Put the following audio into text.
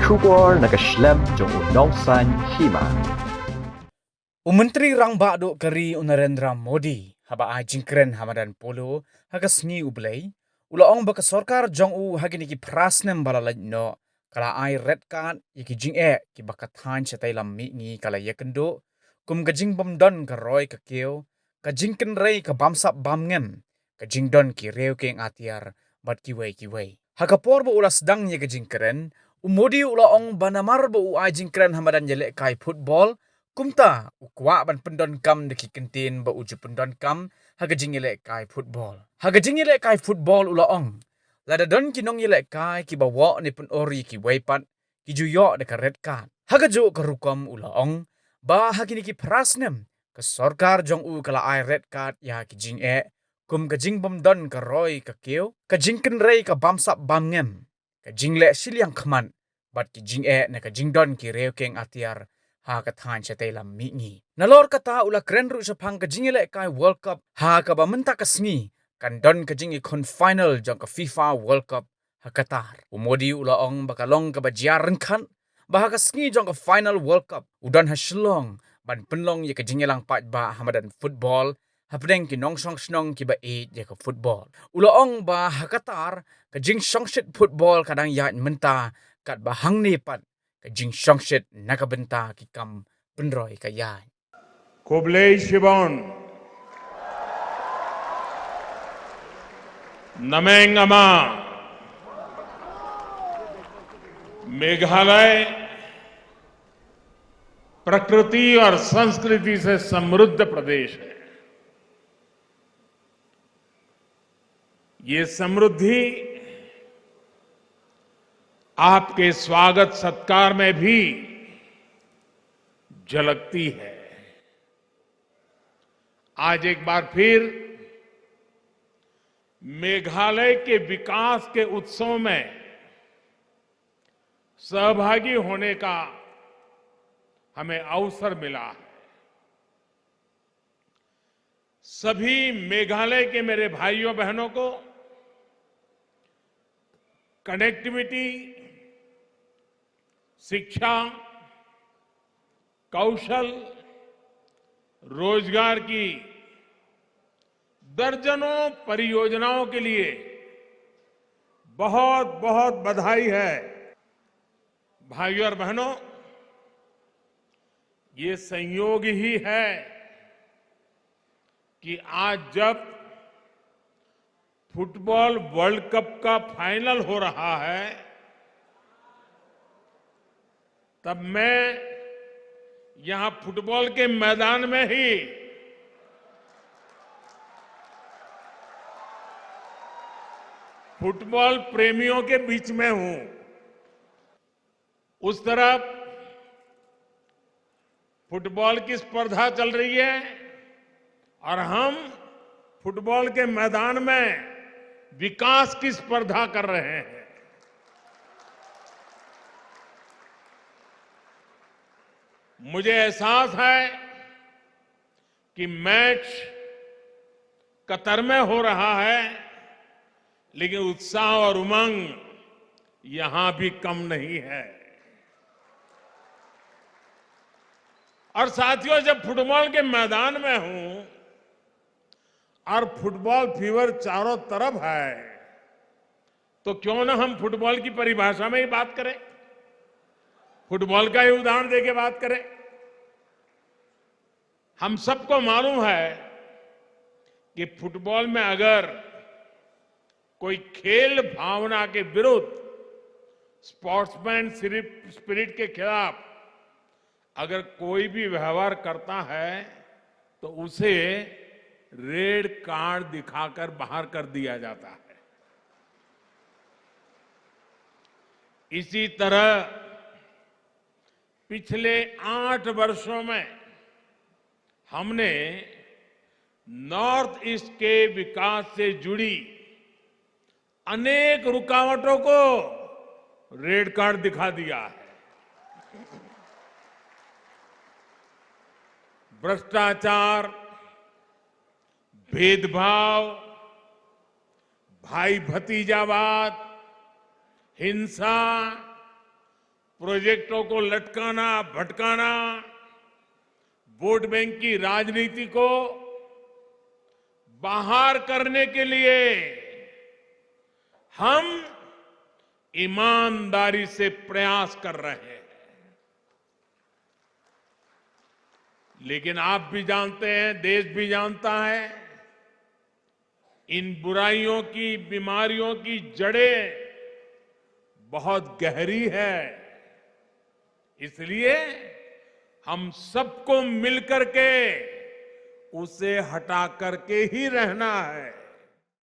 Shubor nakaslem jong unongsan hima. Menteri Rangba do kari Narendra Modi haba ajingkren hamadan polo hagasngi ublay ulaong baka sorkar jong u hagini ki prasnem balalaj no kala ai red card yaki jing ki baka than chatay lammi ngi kala yakendo kum gajing bomdon ka roy ka keo ka jingken rei ka bamsap bamngem ka jingdon ki reu keng atiar bat kiway hakapor bo ulas dang ye gajingkren Modi ulaong banamar bo u ajingkren hamadan yele kai football kumta ukwa ban pendon kam deki kentin ba uju pendon kam hagajing ile kai football ulaong lada don kinong ile kai ki bawa ni pun ori ki waipat ki juyo deka red card hagajo karukom ulaong ba hagini ki prasnem ke sorkar jong u kala ai red card ya ki jing kum kajing bomdon ka roy ka keo kajing ken rei ka bamsap bamngem kajing le siliang khman bat ki jing na kajing don ki reu keng atiar ha ka than chatay lam mi ngi nalor kata ula kren ru sapang ka jingile kai world cup ha ka ba menta ka sngi kan don ka jingi kon final jang ka FIFA world cup ha Qatar umodi ula ong bakalong ka ba jiaran kan ba ka sngi jang ka final world cup udan ha shlong ban penlong ye ka jingelang pat ba hamadan football hapdeng ki nong song snong ki ba ye ka football ula ong ba ha Qatar ka jing song shit football kadang ya menta kat ba hang ni pat kajing songshit nakabenta ki kam penroy kaya. Kublai Shibon, नमेंगमा Meghalaya प्रकृति और संस्कृति से समृद्ध प्रदेश है। ये समृद्धि आपके स्वागत सत्कार में भी झलकती है। आज एक बार फिर मेघालय के विकास के उत्सव में सहभागी होने का हमें अवसर मिला है। सभी मेघालय के मेरे भाइयों बहनों को कनेक्टिविटी, शिक्षा, कौशल, रोजगार की दर्जनों परियोजनाओं के लिए बहुत बहुत बधाई है। भाइयों और बहनों, ये संयोग ही है कि आज जब फुटबॉल वर्ल्ड कप का फाइनल हो रहा है, तब मैं यहां फुटबॉल के मैदान में ही फुटबॉल प्रेमियों के बीच में हूं। उस तरफ फुटबॉल की स्पर्धा चल रही है और हम फुटबॉल के मैदान में विकास की स्पर्धा कर रहे हैं। मुझे एहसास है कि मैच कतर में हो रहा है, लेकिन उत्साह और उमंग यहां भी कम नहीं है। और साथियों, जब फुटबॉल के मैदान में हूं और फुटबॉल फीवर चारों तरफ है, तो क्यों ना हम फुटबॉल की परिभाषा में ही बात करें, फुटबॉल का ही उदाहरण देके बात करें। हम सबको मालूम है कि फुटबॉल में अगर कोई खेल भावना के विरुद्ध, स्पोर्ट्समैन स्पिरिट के खिलाफ अगर कोई भी व्यवहार करता है तो उसे रेड कार्ड दिखाकर बाहर कर दिया जाता है। इसी तरह पिछले 8 वर्षों में हमने नॉर्थ ईस्ट के विकास से जुड़ी अनेक रुकावटों को रेड कार्ड दिखा दिया है। भ्रष्टाचार, भेदभाव, भाई भतीजावाद, हिंसा, प्रोजेक्टों को लटकाना भटकाना, वोट बैंक की राजनीति को बाहर करने के लिए हम ईमानदारी से प्रयास कर रहे हैं। लेकिन आप भी जानते हैं, देश भी जानता है, इन बुराइयों की, बीमारियों की जड़ें बहुत गहरी है। इसलिए हम सबको मिलकर के उसे हटा करके ही रहना है।